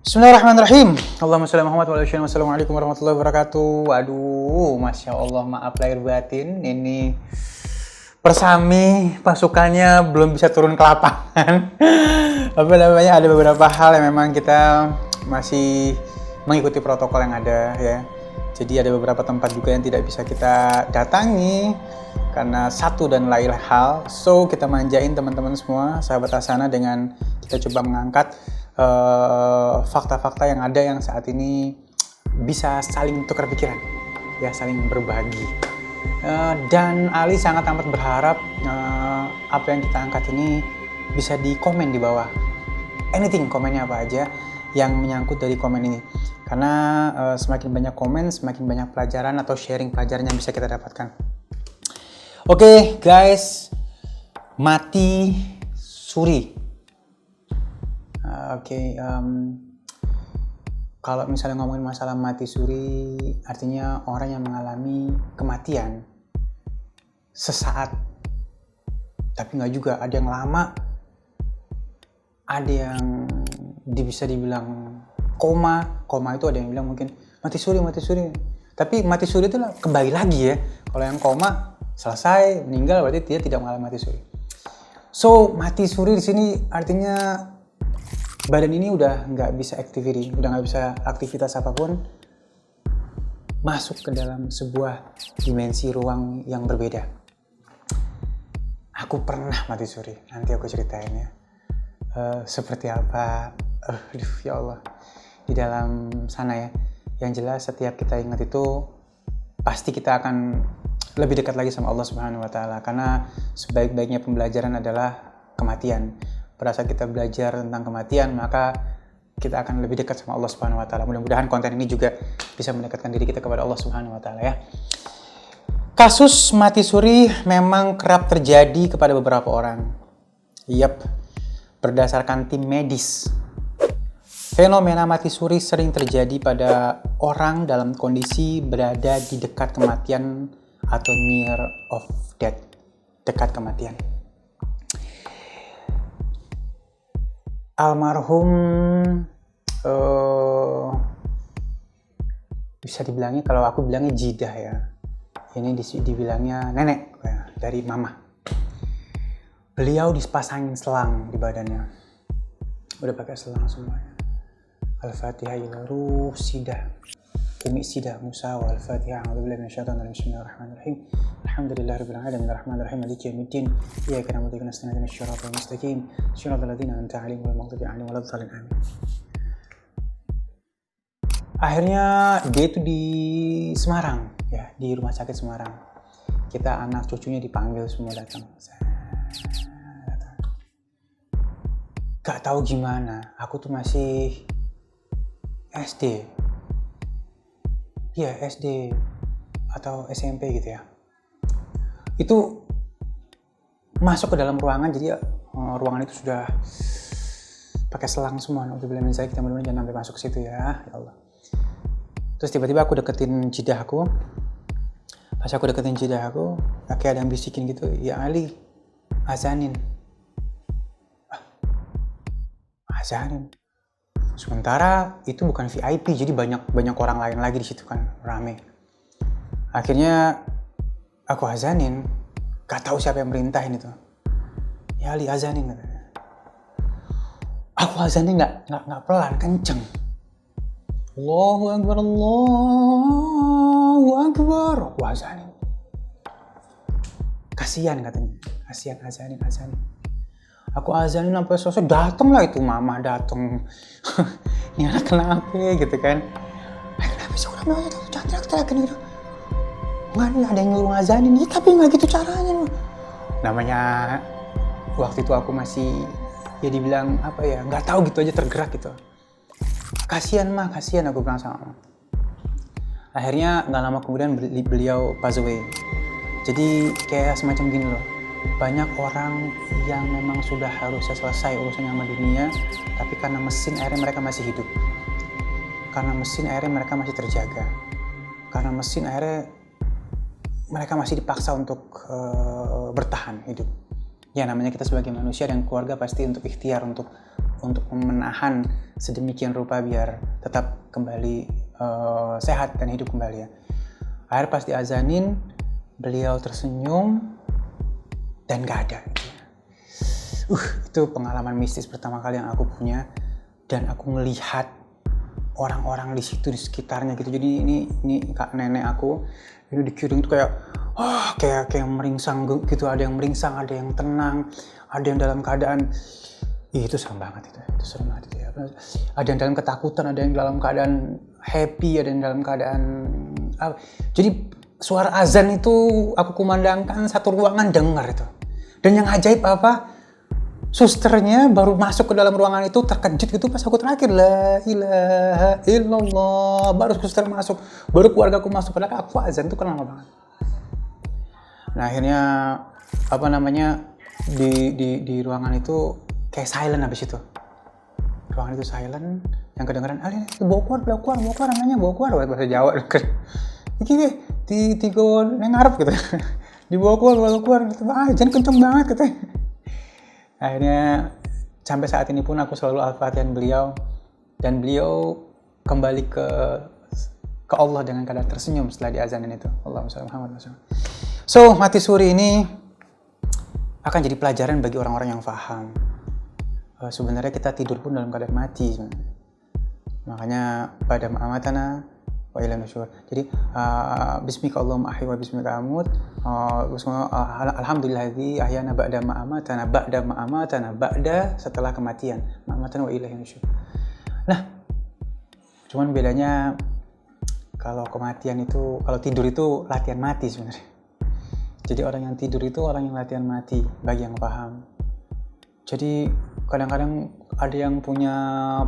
Bismillahirrahmanirrahim. Allahumma sholli ala Muhammad wa ala alihi. Wassalamualaikum warahmatullahi wabarakatuh. Aduh, Masya Allah, maaf lahir batin. Ini Persami pasukannya belum bisa turun ke lapangan. Apa namanya, ada beberapa hal yang memang kita masih mengikuti protokol yang ada ya. Jadi ada beberapa tempat juga yang tidak bisa kita datangi karena satu dan lain hal. So kita manjain teman-teman semua, sahabat Asana, dengan kita coba mengangkat fakta-fakta yang ada yang saat ini bisa saling tukar pikiran, ya, saling berbagi. Dan Ali sangat amat berharap apa yang kita angkat ini bisa di komen di bawah. Anything, komennya apa aja yang menyangkut dari komen ini. Karena semakin banyak komen, semakin banyak pelajaran atau sharing pelajaran yang bisa kita dapatkan. Oke, guys, mati suri. Kalau misalnya ngomongin masalah mati suri, artinya orang yang mengalami kematian sesaat, tapi nggak juga, ada yang lama, ada yang bisa dibilang koma itu ada yang bilang mungkin mati suri, tapi mati suri itu kembali lagi ya. Kalau yang koma selesai meninggal berarti dia tidak mengalami mati suri. So mati suri di sini artinya badan ini udah nggak bisa activity, udah nggak bisa aktivitas apapun, masuk ke dalam sebuah dimensi ruang yang berbeda. Aku pernah mati suri, nanti aku ceritain ya. Seperti apa, ya Allah, di dalam sana ya. Yang jelas setiap kita ingat itu, pasti kita akan lebih dekat lagi sama Allah Subhanahu Wa Taala. Karena sebaik-baiknya pembelajaran adalah kematian. Pada saat kita belajar tentang kematian, maka kita akan lebih dekat sama Allah Subhanahu Wa Taala. Mudah-mudahan konten ini juga bisa mendekatkan diri kita kepada Allah Subhanahu Wa Taala ya. Kasus mati suri memang kerap terjadi kepada beberapa orang. Yap, berdasarkan tim medis, fenomena mati suri sering terjadi pada orang dalam kondisi berada di dekat kematian atau near of death, dekat kematian. Almarhum bisa dibilangnya, kalau aku bilangnya jidah ya, ini dibilangnya nenek ya, dari mama. Beliau dipasangin selang di badannya, udah pakai selang semuanya. Al-Fatihah ila ruh sidah umi sidah Musa wa al-Fatihah a'udzubillahi minasyaitonir rajim. Bismillahirrahmanirrahim. Alhamdulillahirabbil alamin arrahmanirrahim maliki yaumiddin iyyaka na'budu wa iyyaka nasta'in ihdinas siratal mustaqim siratal ladzina an'amta 'alaihim ghairil maghdubi 'alaihim waladdallin amin. Akhirnya dia itu di Semarang ya, di rumah sakit Semarang. Kita anak cucunya dipanggil semua datang. Gak tahu gimana, aku tuh masih SD. Iya, SD atau SMP gitu ya. Itu masuk ke dalam ruangan, jadi ruangan itu sudah pakai selang semua. Naudzubillah min dzalik, kita mudah-mudahan jangan sampai masuk ke situ ya Allah. Terus tiba-tiba aku deketin jidah aku. Pas aku deketin jidah aku, kayak ada yang bisikin gitu, "Ya Ali, azanin." Azanin. Sementara itu bukan VIP, jadi banyak orang lain lagi di situ kan, rame. Akhirnya aku azanin, gak tahu siapa yang merintahin itu. "Ya Ali, azanin," katanya. Aku azanin nggak pelan, kenceng. Allahu Akbar, Allahu Akbar. Aku azanin. Kasihan katanya, kasihan azanin. Aku azanin sampai selesai, dateng lah itu mama dateng. Ini anak kenapa gitu kan? Kenapa sih udah bilang jangan teriak-teriakin gitu? Nggak, nih ada yang nyuruh ngazanin nih, tapi nggak gitu caranya. Namanya waktu itu aku masih, ya dibilang apa ya, nggak tahu gitu aja, tergerak gitu. Kasihan aku bilang sama mama. Akhirnya nggak lama kemudian beliau pass away. Jadi kayak semacam gini loh. Banyak orang yang memang sudah harusnya selesai urusannya sama dunia, tapi karena mesin airnya mereka masih hidup. Karena mesin airnya mereka masih terjaga. Karena mesin airnya mereka masih dipaksa untuk bertahan hidup. Ya namanya kita sebagai manusia dan keluarga pasti untuk ikhtiar untuk untuk menahan sedemikian rupa biar tetap kembali sehat dan hidup kembali ya. Akhirnya pas diazanin, beliau tersenyum dan gak ada gitu ya. Itu pengalaman mistis pertama kali yang aku punya, dan aku ngelihat orang-orang di situ di sekitarnya gitu. Jadi ini kak nenek aku itu dikirim tuh kayak meringsang gitu, ada yang meringsang, ada yang tenang, ada yang dalam keadaan itu serem banget itu serem banget itu ya. Ada yang dalam ketakutan, ada yang dalam keadaan happy, ada yang dalam keadaan jadi suara azan itu aku kumandangkan satu ruangan dengar itu. Dan yang ajaib apa? Susternya baru masuk ke dalam ruangan itu terkejut gitu pas aku terakhir la ilaha illallah, baru suster masuk, baru keluargaku masuk, padahal aku azan itu kan lama banget. Nah akhirnya di ruangan itu kayak silent habis itu. Ruangan itu silent, yang kedengaran bawa keluar namanya bawa keluar bahasa Jawa. Iki tigo nang ngarep gitu. Dibawa keluar gitu. Jangan kenceng banget gitu. Akhirnya sampai saat ini pun aku selalu al-Fatihan beliau, dan beliau kembali ke Allah dengan keadaan tersenyum setelah diazanin itu. Allahumma shalli Muhammad. So, mati suri ini akan jadi pelajaran bagi orang-orang yang paham. Sebenarnya kita tidur pun dalam keadaan mati sebenarnya. Makanya pada ma'amatana wa ila nusyur. Jadi bismika Allahumma ahyi wa bismika amut. Alhamdulillahilladzi ahyana ba'da ma'amatana ba'da setelah kematian. Ma'amatana wa ilaihi nusyur. Nah, cuman bedanya kalau kematian itu, kalau tidur itu latihan mati sebenarnya. Jadi orang yang tidur itu orang yang latihan mati bagi yang paham. Jadi kadang-kadang ada yang punya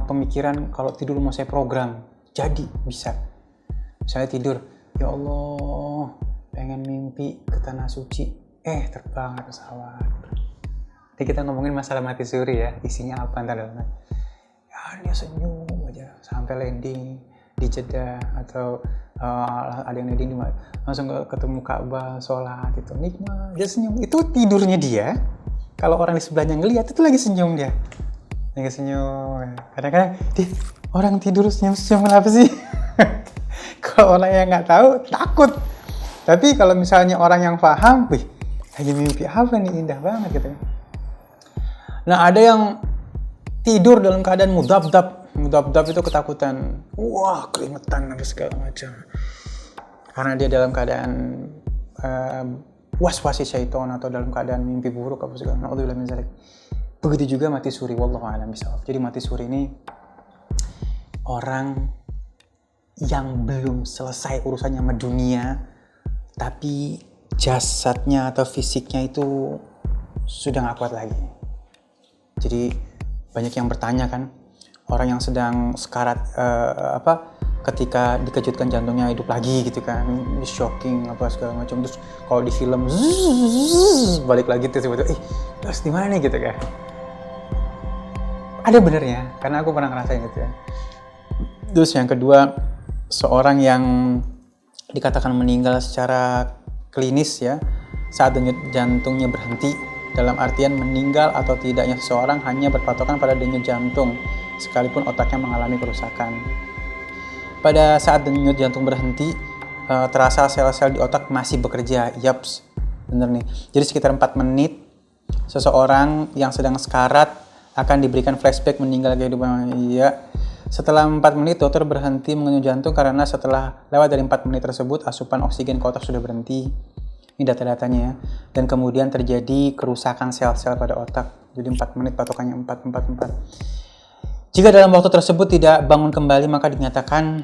pemikiran kalau tidur mau saya program. Jadi bisa. Saya tidur, ya Allah, pengen mimpi ke tanah suci, terbang pesawat. Jadi kita ngomongin masalah mati suri ya, isinya apa ntar dalamnya. Ya dia senyum aja sampai landing di Jeddah, atau ada yang landing langsung ketemu Ka'bah, sholat itu nikmat, dia senyum. Itu tidurnya dia. Kalau orang di sebelahnya ngelihat itu lagi senyum dia, lagi senyum. Kadang-kadang orang tidur senyum kenapa sih? Kalau orang yang nggak tahu takut. Tapi kalau misalnya orang yang paham, lagi mimpi apa nih, indah banget gitu. Nah ada yang tidur dalam keadaan mudabdab itu ketakutan, wah keringetan dan segala macam, karena dia dalam keadaan waswasi syaitan atau dalam keadaan mimpi buruk apa segala macam. Begitu juga mati suri, wallahu a'lam bishawab. Jadi mati suri ini orang yang belum selesai urusannya sama dunia, tapi jasadnya atau fisiknya itu sudah gak kuat lagi. Jadi banyak yang bertanya kan, orang yang sedang sekarat ketika dikejutkan jantungnya hidup lagi gitu kan, shocking apa segala macam. Terus kalau di film balik lagi tiba-tiba terus di mana nih gitu kan. Ada benernya, karena aku pernah ngerasain gitu ya. Terus yang kedua, seorang yang dikatakan meninggal secara klinis ya saat denyut jantungnya berhenti, dalam artian meninggal atau tidaknya seseorang hanya berpatokan pada denyut jantung sekalipun otaknya mengalami kerusakan. Pada saat denyut jantung berhenti, terasa sel-sel di otak masih bekerja. Yaps, bener nih. Jadi sekitar 4 menit seseorang yang sedang sekarat akan diberikan flashback meninggal kehidupan. Iya. Setelah 4 menit, dokter berhenti mengenyut jantung karena setelah lewat dari 4 menit tersebut, asupan oksigen ke otak sudah berhenti. Ini data-datanya ya. Dan kemudian terjadi kerusakan sel-sel pada otak. Jadi 4 menit patokannya 4. Jika dalam waktu tersebut tidak bangun kembali, maka dinyatakan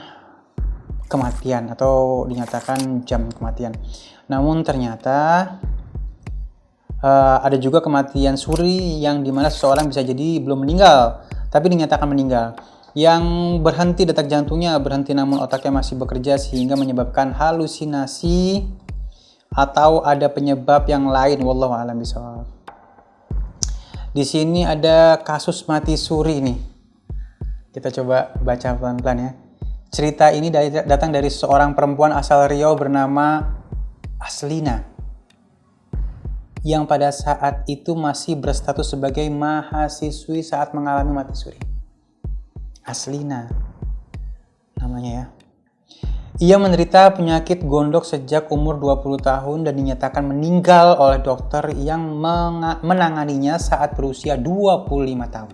kematian atau dinyatakan jam kematian. Namun ternyata ada juga kematian suri yang dimana seseorang bisa jadi belum meninggal, tapi dinyatakan meninggal. Yang berhenti detak jantungnya berhenti namun otaknya masih bekerja sehingga menyebabkan halusinasi atau ada penyebab yang lain, wallahu a'lam bishawab. Di sini ada kasus mati suri nih. Kita coba baca pelan-pelan ya. Cerita ini datang dari seorang perempuan asal Riau bernama Aslina. yang pada saat itu masih berstatus sebagai mahasiswi saat mengalami mati suri. Aslina namanya ya. Ia menderita penyakit gondok sejak umur 20 tahun dan dinyatakan meninggal oleh dokter yang menanganinya saat berusia 25 tahun.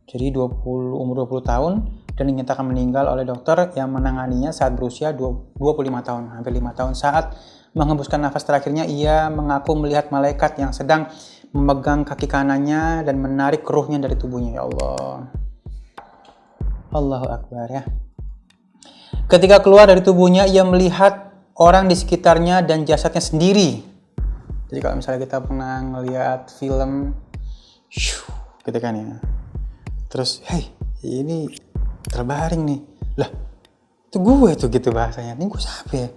Jadi umur 20 tahun dan dinyatakan meninggal oleh dokter yang menanganinya saat berusia 25 tahun, hampir 5 tahun. Saat menghembuskan nafas terakhirnya, ia mengaku melihat malaikat yang sedang memegang kaki kanannya dan menarik ruhnya dari tubuhnya. Ya Allah. Allahu Akbar ya. Ketika keluar dari tubuhnya, ia melihat orang di sekitarnya dan jasadnya sendiri. Jadi kalau misalnya kita pernah ngelihat film, gitu kan ya. Terus, hey, ini terbaring nih. Lah, itu gue tuh gitu bahasanya. Ini gue siapa ya?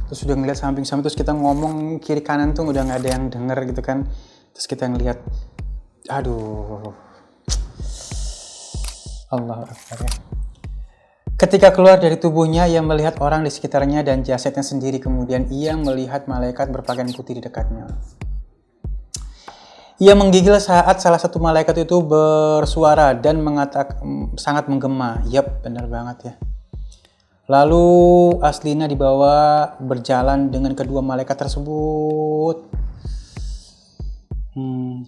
Terus udah ngeliat samping-samping, terus kita ngomong kiri kanan tuh udah gak ada yang denger gitu kan. Terus kita ngeliat, aduh. Allahu Akbar ya. Ketika keluar dari tubuhnya, ia melihat orang di sekitarnya dan jasadnya sendiri. Kemudian ia melihat malaikat berpakaian putih di dekatnya. Ia menggigil saat salah satu malaikat itu bersuara dan mengatakan sangat menggema. Yap, benar banget ya. Lalu Aslina dibawa berjalan dengan kedua malaikat tersebut.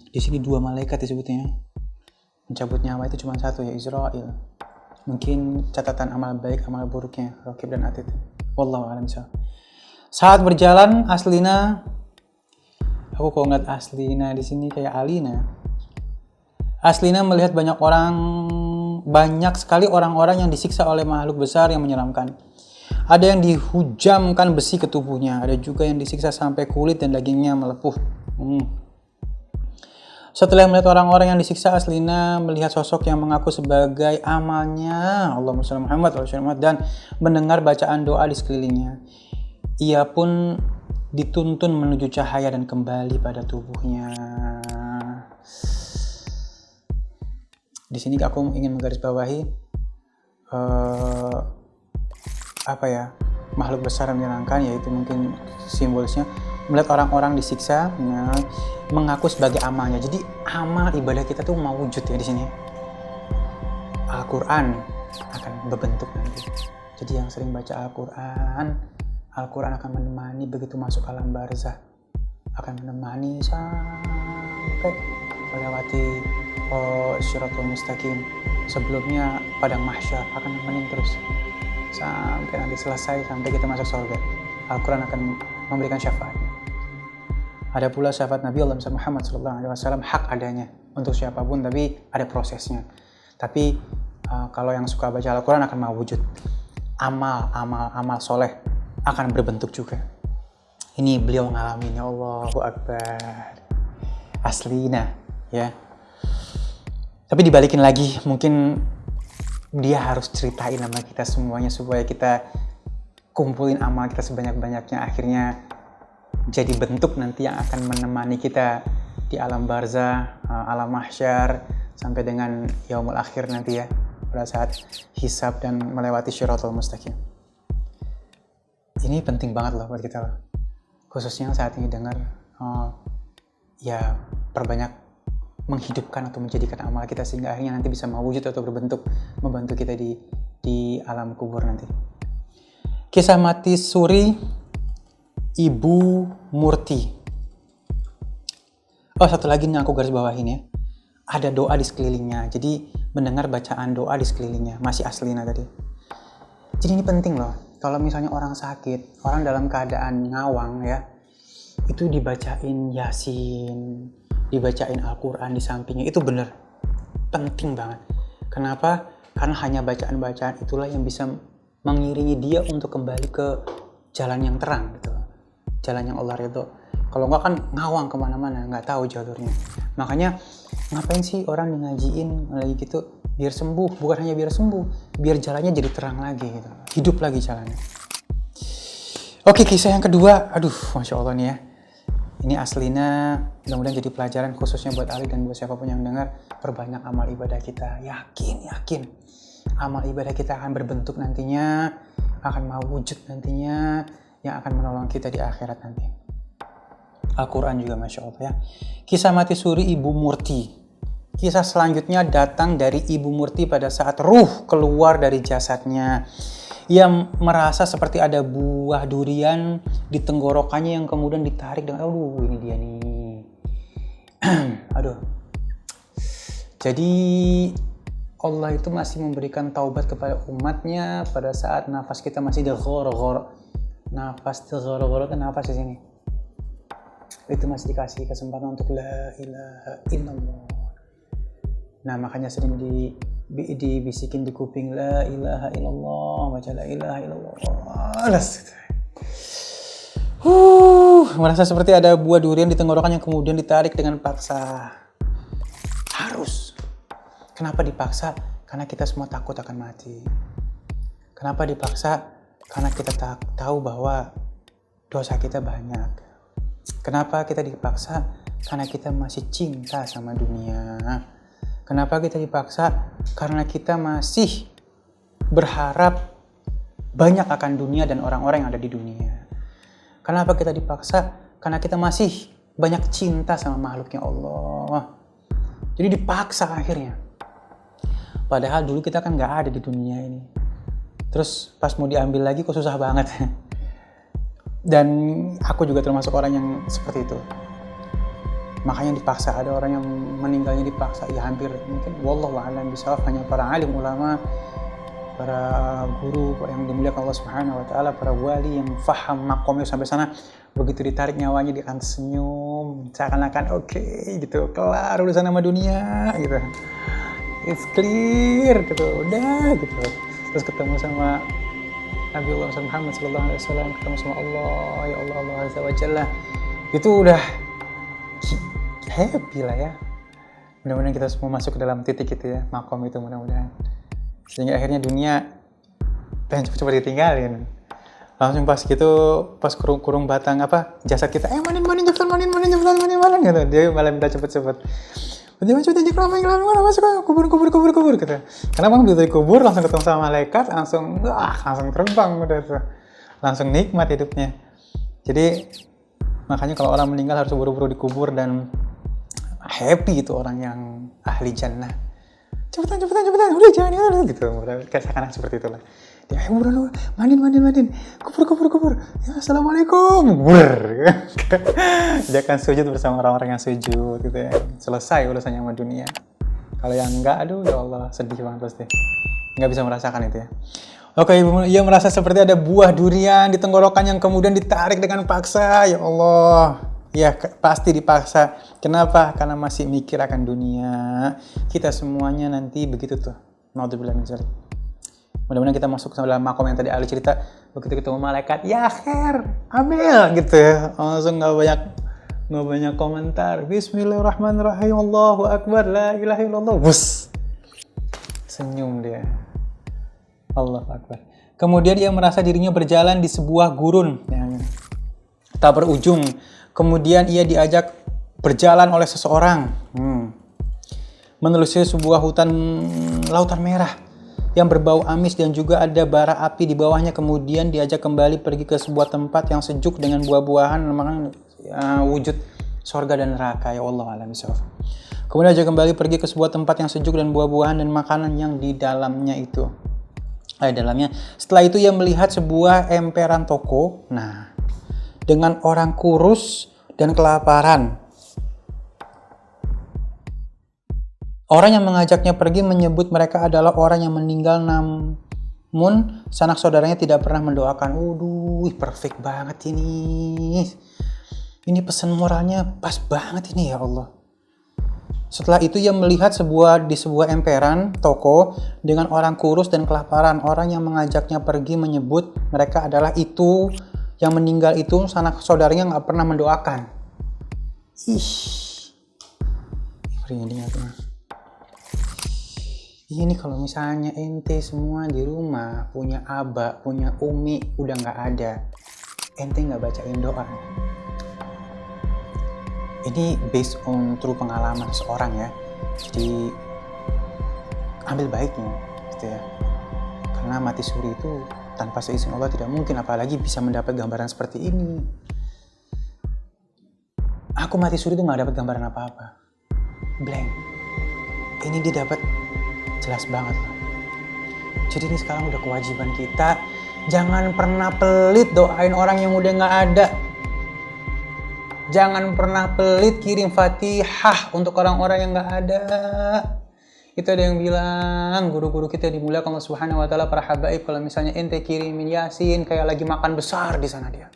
Di sini dua malaikat disebutnya. Mencabut nyawa itu cuma satu ya, Israel. Mungkin catatan amal baik, amal buruknya Raqib dan Atid. Wallahu a'lam bishawab. Saat berjalan Aslina, aku kok ngeliat Aslina di sini kayak Alina. Aslina melihat banyak sekali orang-orang yang disiksa oleh makhluk besar yang menyeramkan. Ada yang dihujamkan besi ke tubuhnya, ada juga yang disiksa sampai kulit dan dagingnya melepuh. Setelah melihat orang-orang yang disiksa, Aslina melihat sosok yang mengaku sebagai amalnya Allahumma shalli Muhammad dan mendengar bacaan doa di sekelilingnya. Ia pun dituntun menuju cahaya dan kembali pada tubuhnya. Di sini aku ingin menggarisbawahi makhluk besar yang menyenangkan, yaitu mungkin simbolisnya melihat orang-orang disiksa mengaku sebagai amalnya. Jadi amal ibadah kita tuh mau wujud ya di sini. Al-Quran akan berbentuk nanti. Jadi yang sering baca Al-Quran akan menemani begitu masuk alam barzah, akan menemani sampai melewati Shiratul Mustaqim. Sebelumnya padang mahsyar akan menemani terus sampai nanti selesai, sampai kita masuk surga. Al-Quran akan memberikan syafaat. Ada pula syafaat Nabi Allah Muhammad SAW, hak adanya untuk siapapun, tapi ada prosesnya. Tapi kalau yang suka baca Al-Quran akan mau wujud. Amal soleh akan berbentuk juga. Ini beliau ngalamin, ya Allahu Akbar. Aslina ya. Tapi dibalikin lagi, mungkin dia harus ceritain sama kita semuanya supaya kita kumpulin amal kita sebanyak-banyaknya, akhirnya jadi bentuk nanti yang akan menemani kita di alam barzah, alam mahsyar, sampai dengan yaumul akhir nanti ya, pada saat hisab dan melewati Shiratul Mustaqim. Ini penting banget loh buat kita loh. Khususnya saat ini dengar, ya perbanyak menghidupkan atau menjadikan amal kita sehingga akhirnya nanti bisa mewujud atau berbentuk membantu kita di alam kubur nanti. Kisah mati suri Ibu Murti. Satu lagi yang aku garis bawahin ya. Ada doa di sekelilingnya. Jadi mendengar bacaan doa di sekelilingnya. Masih Aslina tadi. Jadi ini penting loh. Kalau misalnya orang sakit, orang dalam keadaan ngawang ya, itu dibacain Yasin, dibacain Al-Quran di sampingnya. Itu bener. Penting banget. Kenapa? Karena hanya bacaan-bacaan itulah yang bisa mengiringi dia untuk kembali ke jalan yang terang gitu. Jalan yang Allah ridho. Kalau enggak kan ngawang kemana-mana, nggak tahu jalurnya. Makanya ngapain sih orang ngajiin lagi gitu? Biar sembuh, bukan hanya biar sembuh, biar jalannya jadi terang lagi gitu. Hidup lagi jalannya. Oke, kisah yang kedua. Aduh, Masya Allah nih ya. Ini Aslina, mudah-mudahan jadi pelajaran khususnya buat Ali dan buat siapapun yang dengar. Perbanyak amal ibadah kita. Yakin. Amal ibadah kita akan berbentuk nantinya, akan mewujud nantinya, yang akan menolong kita di akhirat nanti. Al-Quran juga Masya Allah ya. Kisah mati suri Ibu Murti. Kisah selanjutnya datang dari Ibu Murti pada saat ruh keluar dari jasadnya. Ia merasa seperti ada buah durian di tenggorokannya yang kemudian ditarik dengan, aduh ini dia nih. Aduh. Jadi Allah itu masih memberikan taubat kepada umatnya pada saat nafas kita masih dighor-ghor. Nafas dighor-ghor itu nafas di sini. Itu masih dikasih kesempatan untuk la ilaha illallah. Nah makanya sering dibisikin di kuping la ilaha illallah, baca la ilaha illallah. Merasa seperti ada buah durian di tenggorokan yang kemudian ditarik dengan paksa. Harus. Kenapa dipaksa? Karena kita semua takut akan mati. Kenapa dipaksa? Karena kita tahu bahwa dosa kita banyak. Kenapa kita dipaksa? Karena kita masih cinta sama dunia. Kenapa kita dipaksa? Karena kita masih berharap banyak akan dunia dan orang-orang yang ada di dunia. Kenapa kita dipaksa? Karena kita masih banyak cinta sama makhluknya Allah. Jadi dipaksa akhirnya. Padahal dulu kita kan gak ada di dunia ini. Terus pas mau diambil lagi kok susah banget. Dan aku juga termasuk orang yang seperti itu. Makanya dipaksa, ada orang yang meninggalnya dipaksa. Ya hampir mungkin wallahu a'lam bishawab, hanya para alim ulama, para guru yang dimuliakan Allah Subhanahu wa taala, para wali yang faham makomnya sampai sana, begitu ditarik nyawanya dia akan senyum seakan-akan oke, gitu, kelar urusan sama dunia gitu. It's clear gitu, udah gitu. Terus ketemu sama Nabi Allah Muhammad sallallahu alaihi wasallam, ketemu sama Allah, ya Allah, Allah azza wa jalla. Itu udah happy lah ya. Mudah-mudahan kita semua masuk ke dalam titik itu ya, makom itu mudah-mudahan. Sehingga akhirnya dunia pengen cepet-cepet ditinggalin. Langsung pas gitu, pas kurung batang jasad kita, manin cepetan gitu. Dia malah minta cepet-cepet. Dia cepet aja kelama masuk kubur gitu. Karena memang begitu dikubur langsung ketemu sama malaikat, langsung terbang udah tuh. Langsung nikmat hidupnya. Jadi makanya kalau orang meninggal harus buru-buru dikubur dan happy itu orang yang ahli jannah. Cepetan, udah jangan gitu. Kayak seakan seperti itulah. Dia buruan mandiin, kubur. Ya assalamualaikum, dia akan sujud bersama orang-orang yang sujud gitu ya. Selesai urusannya sama dunia. Kalau yang enggak, aduh ya Allah, sedih banget pasti. Nggak bisa merasakan itu ya. Oke, ia merasa seperti ada buah durian di tenggorokan yang kemudian ditarik dengan paksa. Ya Allah. Ya pasti dipaksa. Kenapa? Karena masih mikir akan dunia. Kita semuanya nanti begitu tuh. Naudzubillah min dzalik. Mudah-mudahan kita masuk ke dalam makom yang tadi Ali cerita. Begitu ketemu malaikat, ya khair, ambil gitu ya. Langsung nggak banyak komentar. Bismillahirrahmanirrahim. Allahu akbar. La ilaha illallah. Bus. Senyum dia. Allahu akbar. Kemudian ia merasa dirinya berjalan di sebuah gurun yang tak berujung. Kemudian ia diajak berjalan oleh seseorang. Menelusuri sebuah lautan merah yang berbau amis dan juga ada bara api di bawahnya. Kemudian diajak kembali pergi ke sebuah tempat yang sejuk dengan buah-buahan, wujud surga dan neraka. Ya Allah alam bisawab. Kemudian diajak kembali pergi ke sebuah tempat yang sejuk dan buah-buahan dan makanan yang di dalamnya itu. Setelah itu ia melihat sebuah emperan toko. Dengan orang kurus dan kelaparan. Orang yang mengajaknya pergi menyebut mereka adalah orang yang meninggal namun sanak saudaranya tidak pernah mendoakan. Perfect banget ini. Ini pesan moralnya pas banget ini ya Allah. Setelah itu ia melihat di sebuah emperan toko dengan orang kurus dan kelaparan. Orang yang mengajaknya pergi menyebut mereka adalah itu yang meninggal itu sanak saudaranya nggak pernah mendoakan. Ini kalau misalnya ente semua di rumah punya aba, punya umi udah nggak ada, ente nggak bacain doa. Ini based on true pengalaman seorang ya. Jadi ambil baiknya, gitu ya. Karena mati suri itu tanpa seizin Allah tidak mungkin, apalagi bisa mendapat gambaran seperti ini. Aku mati suri tuh gak dapat gambaran apa-apa. Blank. Ini dia dapat jelas banget loh. Jadi ini sekarang udah kewajiban kita. Jangan pernah pelit doain orang yang udah gak ada. Jangan pernah pelit kirim Fatihah untuk orang-orang yang gak ada. Itu ada yang bilang, guru-guru kita dimuliakan Allah Subhanahu wa taala, para habaib, kalau misalnya ente kirimin Yasin kayak lagi makan besar di sana dia.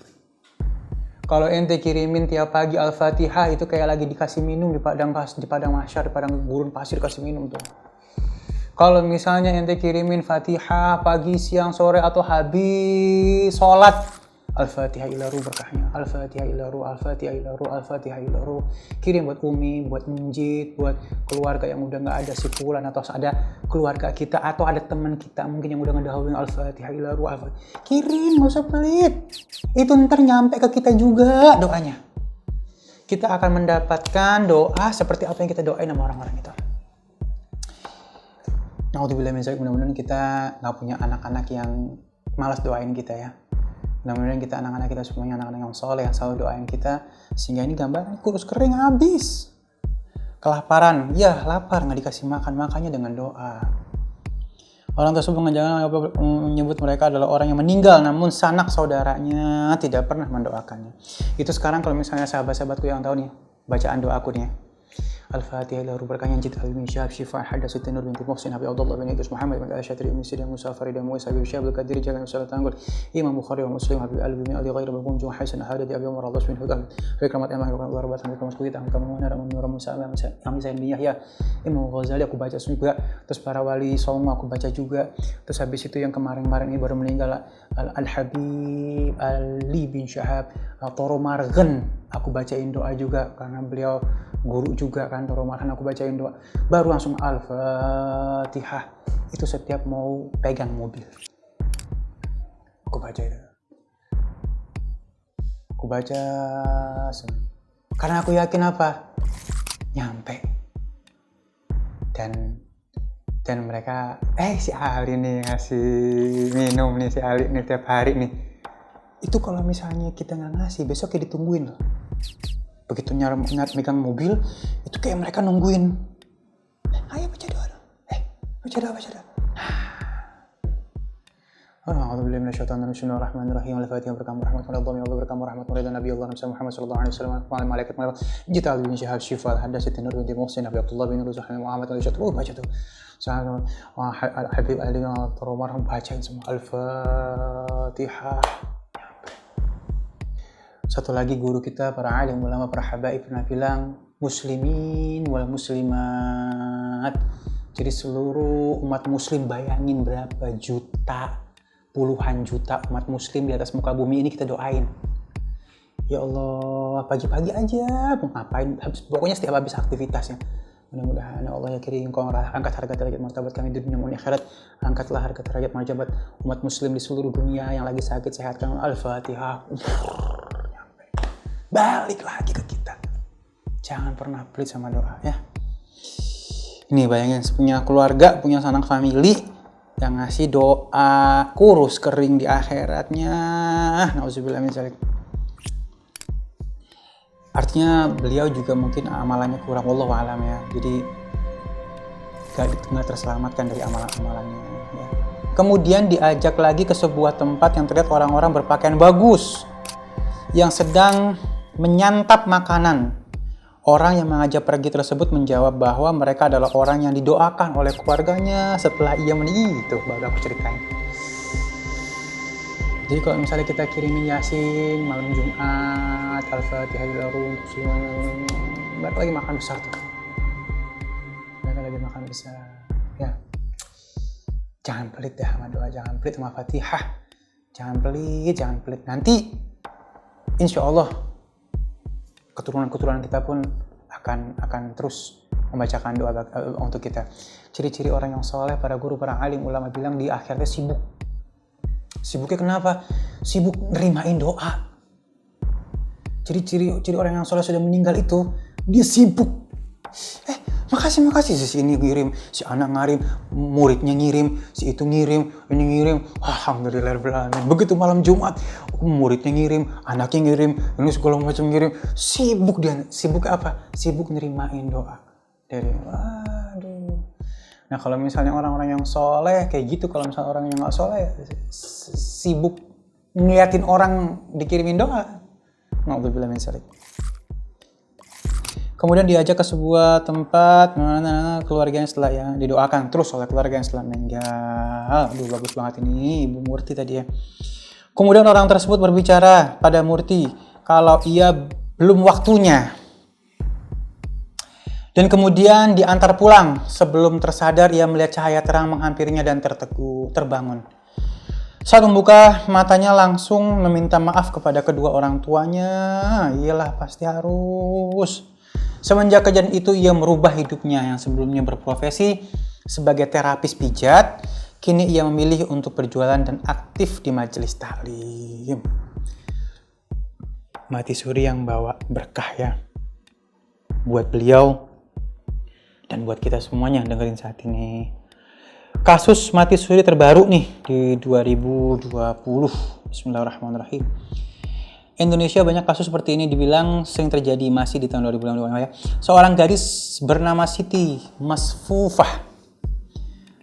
Kalau ente kirimin tiap pagi Al-Fatihah itu kayak lagi dikasih minum di padang mahsyar, di padang gurun pasir kasih minum tuh. Kalau misalnya ente kirimin Fatihah pagi, siang, sore atau habis sholat, Al-Fatihah ila ruh berkahnya, Al-Fatihah ila ruh, Al-Fatihah ila ruh, Al-Fatihah ila ruh. Kirim buat Umi, buat Munjid, buat keluarga yang udah gak ada si fulan, atau ada keluarga kita atau ada teman kita mungkin yang udah ngedahuluin Al-Fatihah ila ruh, Al-Fatihah. Kirim, gak usah pelit. Itu ntar nyampe ke kita juga doanya. Kita akan mendapatkan doa seperti apa yang kita doain sama orang-orang itu. Na'udzubillah min dzalik, mudah-mudahan kita gak punya anak-anak yang malas doain kita ya. Mudah-mudahan kita anak-anak kita semuanya anak-anak yang soleh yang selalu doain kita, sehingga ini gambaran kurus kering habis. Kelaparan, ya lapar nggak dikasih makan, makanya dengan doa. Orang tersebut menyebut mereka adalah orang yang meninggal namun sanak saudaranya tidak pernah mendoakannya. Itu sekarang kalau misalnya sahabat-sahabatku yang tahu nih bacaan doaku nih ya. Al-Fatihah ila ruh berkahnya Jid al-Min Syahab Syifa Hadasit Nur binti Muhsin Habib Abdullah bin Idris Muhammad bin Al-Syatri bin Sidang Musafari dan Muisa bin Syahab al-Qadir Jalan Usalah Tanggul Imam Bukhari wa Muslim Habib Al-Bin Ali Ghair Bakunjung Hasan Hadadi Abi Umar Allah bin Hudam Fikramat Emang Allah Rabat Hamid Kamas Kuita Hamid Kamu Munar Amun Nur Musa Alam Sain bin Yahya Imam Ghazali aku baca juga. Terus para wali songo aku baca juga. Terus habis itu yang kemarin-kemarin ini baru meninggal Al-Habib Ali bin Syahab Toro Margen aku bacain doa juga karena beliau guru juga kan, Toro Margen aku bacain doa. Baru langsung Al-Fatihah. Itu setiap mau pegang mobil aku baca itu. Aku baca karena aku yakin apa? Nyampe. Dan mereka si Ali nih ngasih minum nih, si Ali nih tiap hari nih. Itu kalau misalnya kita nggak ngasih, besok kayak ditungguin loh. Begitu megang mobil, itu kayak mereka nungguin. Ayo baca doa dong. Baca doa. Alhamdulillah minasyaitonir rajim. Bismillahirrahmanirrahim. Al-Fatihah berkah rahmatullah Allah berkah rahmatullah dan Nabi Allah Muhammad sallallahu alaihi wasallam wa malaikat Jita bin Syahab Syifa Hadasit Nur binti Muhsin Abi Abdullah bin Ruzuh Muhammad al-Syatru baca tuh. Sahabat Habib Ali Toro Margen bacain semua Al-Fatihah. Satu lagi guru kita, para alim ulama, para habaib pernah bilang muslimin wal muslimat. Jadi seluruh umat muslim, bayangin berapa juta, puluhan juta umat muslim di atas muka bumi ini kita doain. Ya Allah, pagi-pagi aja mau ngapain, pokoknya setiap habis aktivitasnya. Mudah-mudahan ya Allah ya Karim, Engkau angkat harga derajat martabat kami di dunia maupun akhirat. Angkatlah harga derajat martabat umat muslim di seluruh dunia yang lagi sakit, sehatkan. Al-Fatihah. Balik lagi ke kita. Jangan pernah pelit sama doa ya. Ini bayangin punya keluarga, punya sanak family yang ngasih doa kurus kering di akhiratnya. Nauzubillah min dzalik. Artinya beliau juga mungkin amalannya kurang, wallahu alam ya. Jadi gak terselamatkan dari amalan-amalannya ya. Kemudian diajak lagi ke sebuah tempat yang terlihat orang-orang berpakaian bagus yang sedang menyantap makanan. Orang yang mengajak pergi tersebut menjawab bahwa mereka adalah orang yang didoakan oleh keluarganya setelah ia meninggal. Itu baru aku ceritain. Jadi kalau misalnya kita kirimin Yasin malam Jumat, Al-Fatihah ila ruh, mereka lagi makan besar tuh. Mereka lagi makan besar. Ya. Jangan pelit dah sama doa, jangan pelit sama Fatihah. Jangan pelit. Nanti insya Allah keturunan kita pun akan terus membacakan doa untuk kita. Ciri-ciri orang yang soleh, para guru, para alim, ulama bilang di akhirnya sibuk. Sibuknya kenapa? Sibuk nerimain doa. Ciri orang yang soleh sudah meninggal itu dia sibuk. makasih si ini ngirim, si anak ngirim, muridnya ngirim, si itu ngirim, ini ngirim, alhamdulillah. Begitu malam Jumat, muridnya ngirim, anaknya ngirim, ini segala macam ngirim, sibuk apa? Sibuk nerimain doa dari, waduh. Nah kalau misalnya orang-orang yang soleh kayak gitu, kalau misalnya orang yang nggak soleh sibuk ngeliatin orang dikirimin doa, na'udzubillah min dzalik. Kemudian diajak ke sebuah tempat keluarganya setelah ya didoakan terus oleh keluarga yang setelah meninggal. Aduh bagus banget ini Ibu Murti tadi ya. Kemudian orang tersebut berbicara pada Murti kalau ia belum waktunya. Dan kemudian diantar pulang. Sebelum tersadar ia melihat cahaya terang menghampirinya dan terbangun. Saat membuka matanya langsung meminta maaf kepada kedua orang tuanya. Iyalah pasti harus. Semenjak kejadian itu ia merubah hidupnya yang sebelumnya berprofesi sebagai terapis pijat. Kini ia memilih untuk berjualan dan aktif di majelis taklim. Mati suri yang bawa berkah ya. Buat beliau dan buat kita semuanya yang dengerin saat ini. Kasus mati suri terbaru nih di 2020. Bismillahirrahmanirrahim. Indonesia banyak kasus seperti ini dibilang sering terjadi masih di tahun 2020 ya. Seorang gadis bernama Siti Masfufah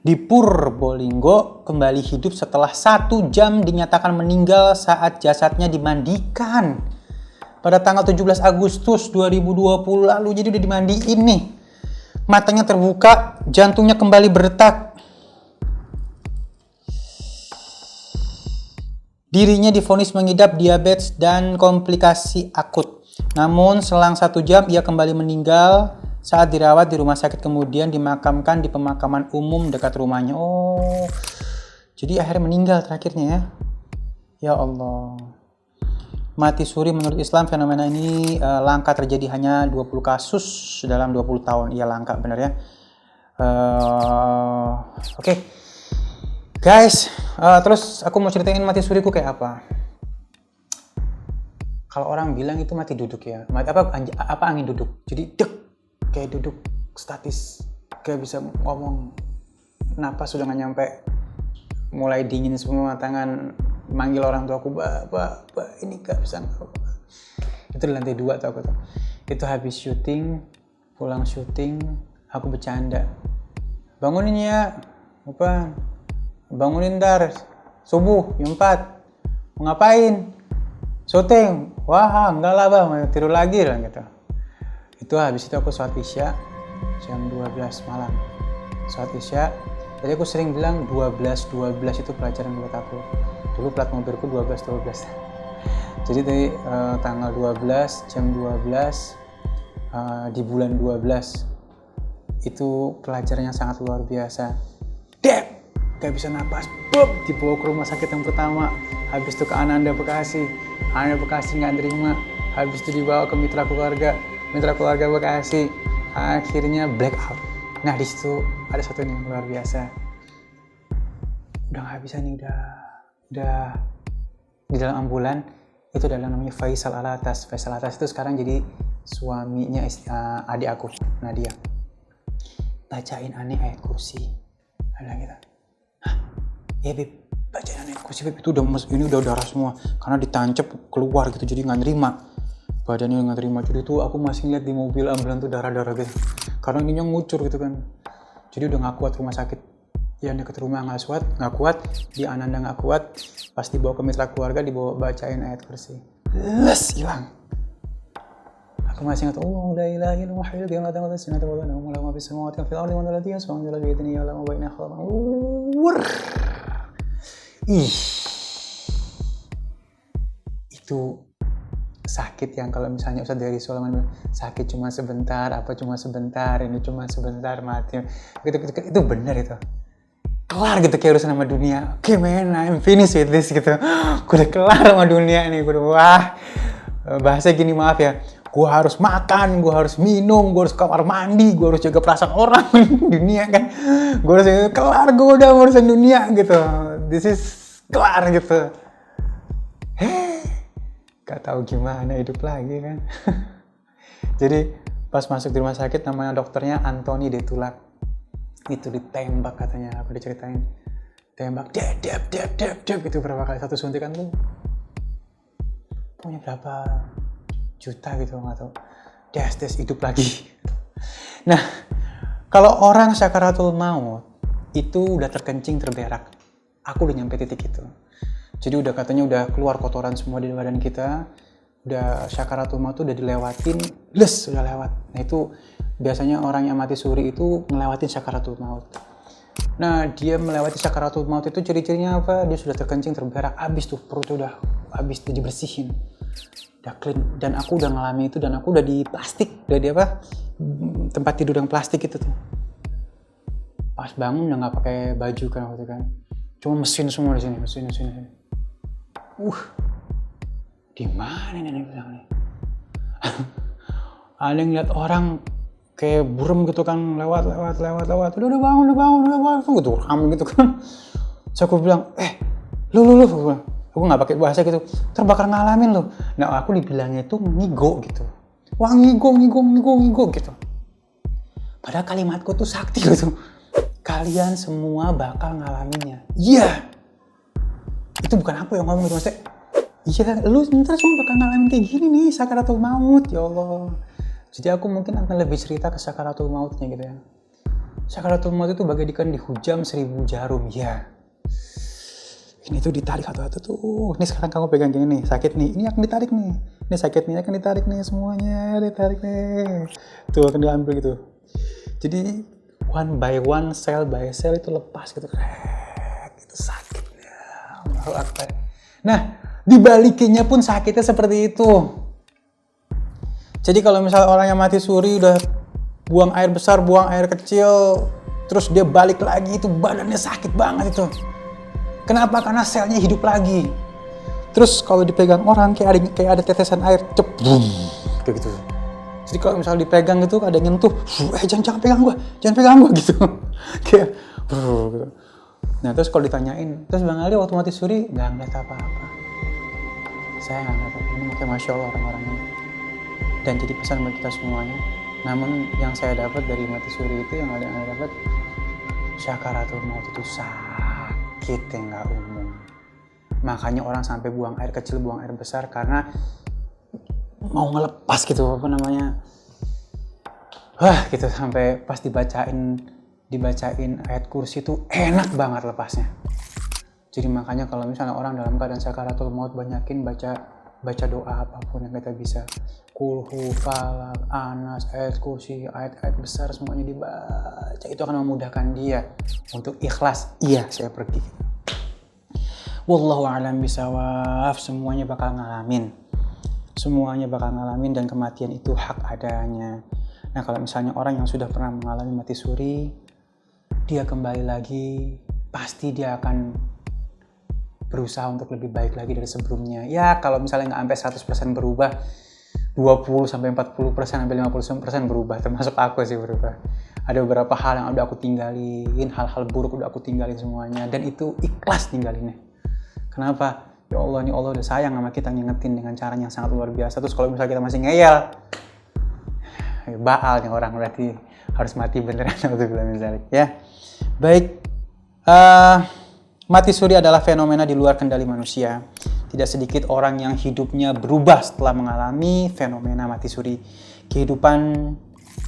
di Purbolinggo kembali hidup setelah 1 jam dinyatakan meninggal saat jasadnya dimandikan pada tanggal 17 Agustus 2020 lalu. Jadi udah dimandiin nih. Matanya terbuka, jantungnya kembali berdetak. Dirinya divonis mengidap diabetes dan komplikasi akut. Namun selang 1 jam ia kembali meninggal saat dirawat di rumah sakit, kemudian dimakamkan di pemakaman umum dekat rumahnya. Oh, jadi akhirnya meninggal terakhirnya ya. Ya Allah. Mati suri menurut Islam fenomena ini langka terjadi, hanya 20 kasus dalam 20 tahun. Iya langka bener ya. Oke. Guys, terus aku mau ceritain mati suriku kayak apa. Kalau orang bilang itu mati duduk ya, apa angin duduk. Jadi kayak duduk statis, kayak bisa ngomong, napas sudah nggak nyampe, mulai dingin semua, tangan manggil orang tua aku, Pak, ini gak bisa. Itu di lantai 2 tuh aku tuh. Itu habis syuting, pulang syuting, aku bercanda, bangunin ya, apa? Bangunin ntar subuh jam 4 mau ngapain? Syuting. Wah enggak lah bang, tidur lagi lah gitu. Itu habis itu aku sholat isya jam 12 malam. Sholat isya. Jadi aku sering bilang 12 itu pelajaran buat aku. Dulu plat mobilku 12. Jadi dari tanggal 12 jam 12 di bulan 12 itu pelajarannya sangat luar biasa. Gak bisa napas, dibawa ke rumah sakit yang pertama, habis itu ke Ananda Bekasi nggak terima, habis itu dibawa ke mitra keluarga Bekasi, akhirnya black out. Nah di situ ada satu nih luar biasa, udah nggak bisa nih, udah di dalam ambulan itu ada namanya Faisal Alatas itu sekarang jadi suaminya adik aku Nadia. Bacain aneh ayat kursi, ada gitu. Ya Beb, bacaan ayat kursi Beb, itu ini udah darah semua karena ditancap keluar gitu, jadi nggak nerima, badannya nggak terima. Jadi tuh aku masih ngeliat di mobil ambulan tuh darah-darah gitu karena ininya ngucur gitu kan. Jadi udah nggak kuat rumah sakit yang deket rumah, nggak kuat di Ananda, nggak kuat. Pas dibawa ke mitra keluarga, dibawa bacain ayat kursi, hilang. Aku masih ingat, la ilaha illallah hayyul qayyum la ta'khudhuhu sinatun wa la nawm lahu ma fis samawati wa fil ardi man dhal ladzi yashfa'u 'indahu illa bi'idhnihi ya'lamu ma baina aydihim. Itu sakit yang kalau misalnya Ustaz dari Sulaiman bilang sakit cuma sebentar, ini cuma sebentar mati. Itu benar itu. Kelar gitu kayak urusan sama dunia. Oke man, I'm finished with this gitu. Gue udah kelar sama dunia nih. Gue udah, wah. Bahasa gini maaf ya. Gue harus makan, gue harus minum, gue harus kamar mandi, gue harus jaga perasaan orang dunia kan. Gue harus kelar, gue udah urusan dunia gitu. This is kelar gitu. Gak tahu gimana hidup lagi kan. Jadi Pas masuk di rumah sakit, namanya dokternya Anthony Detulak. Itu ditembak katanya, aku diceritain. Tembak, dep, itu berapa kali, satu suntikan tuh punya berapa juta gitu, nggak tahu. Des hidup lagi. Nah, kalau orang sakaratul maut itu udah terkencing terberak, aku udah nyampe titik itu. Jadi udah katanya udah keluar kotoran semua di badan kita, udah sakaratul maut tuh udah dilewatin, udah lewat. Nah itu biasanya orang yang mati suri itu ngelewatin sakaratul maut. Nah dia melewati sakaratul maut itu ciri-cirinya apa? Dia sudah terkencing terberak, abis tuh perutnya udah abis tuh dibersihin, udah clean. Dan aku udah ngalamin itu, dan aku udah di plastik, udah di apa? Tempat tidur yang plastik itu tuh. Pas bangun udah nggak pakai baju kan waktu itu kan, cuma mesin semua di sini, mesin. Di mana nih bilang nih? Ada yang lihat orang kayak burem gitu kan, lewat. Udah bangun gitu, ramai gitu kan. So aku bilang, lu, aku nggak pakai bahasa gitu, terbakar ngalamin lu. Nah aku dibilangnya itu ngigo gitu. Wah ngigo gitu. Padahal kalimatku tuh sakti gitu. Kalian semua bakal ngalaminnya. Iya. Itu bukan aku yang ngomong gitu, maksudnya. Iya, lu ntar semua bakal ngalamin kayak gini nih, sakaratul maut, ya Allah. Jadi aku mungkin akan lebih cerita ke sakaratul mautnya gitu ya. Sakaratul maut itu bagaikan dihujam 1000 jarum, ya. Ini tuh ditarik satu-satu tuh. Ini sekarang kamu pegang gini nih, sakit nih. Ini akan ditarik nih. Ini sakit nih, akan ditarik nih semuanya, ditarik nih. Tuh akan diambil gitu. Jadi one by one, cell by cell itu lepas gitu. Itu sakitnya. Allahu Akbar. Nah, dibalikinnya pun sakitnya seperti itu. Jadi kalau misalnya orang yang mati suri udah buang air besar, buang air kecil, terus dia balik lagi, itu badannya sakit banget itu. Kenapa? Karena selnya hidup lagi. Terus kalau dipegang orang kayak ada tetesan air, boom, kayak gitu. Jadi kalau misalnya dipegang gitu ada yang nyentuh, jangan pegang gua gitu. Kayak gitu. Nah terus kalau ditanyain, terus Bang Ali waktu mati suri nggak ngeliat apa-apa. Saya nggak ngeliat apa-apa. Ini makanya Masya Allah orang-orang ini. Dan jadi pesan buat kita semuanya. Namun yang saya dapat dari mati suri itu, yang ada dapat, sakaratul maut itu sakit yang nggak umum. Makanya orang sampai buang air kecil, buang air besar karena mau ngelepas gitu, apa namanya, gitu. Sampai pas dibacain ayat kursi itu enak banget lepasnya. Jadi makanya kalau misalnya orang dalam keadaan sakaratul maut, banyakin baca doa apapun yang kita bisa. Kulhu, falak, anas, ayat kursi, ayat-ayat besar semuanya dibaca. Itu akan memudahkan dia untuk ikhlas. Iya, saya pergi. Wallahu a'lam bishawab. Semuanya bakal ngalamin dan kematian itu hak adanya. Nah kalau misalnya orang yang sudah pernah mengalami mati suri, dia kembali lagi, pasti dia akan berusaha untuk lebih baik lagi dari sebelumnya. Ya kalau misalnya nggak sampai 100% berubah, 20-40%, sampai 50% berubah, termasuk aku sih berubah. Ada beberapa hal yang udah aku tinggalin, hal-hal buruk udah aku tinggalin semuanya, dan itu ikhlas tinggalinnya. Kenapa? Ya Allah, ini Allah udah sayang sama kita, ngingetin dengan cara yang sangat luar biasa. Terus kalau misalnya kita masih ngeyel, baal nih orang, berarti harus mati beneran. Ya, baik. Mati suri adalah fenomena di luar kendali manusia. Tidak sedikit orang yang hidupnya berubah setelah mengalami fenomena mati suri. Kehidupan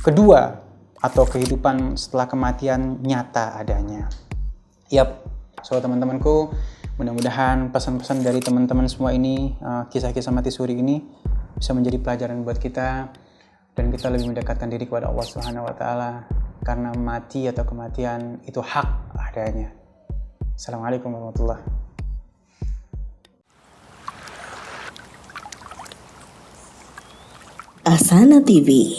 kedua atau kehidupan setelah kematian nyata adanya. Yap, so teman-temanku, mudah-mudahan pesan-pesan dari teman-teman semua ini, kisah-kisah mati suri ini bisa menjadi pelajaran buat kita, dan kita lebih mendekatkan diri kepada Allah Subhanahu wa taala, karena mati atau kematian itu hak adanya. Assalamualaikum warahmatullahi wabarakatuh. Asana TV.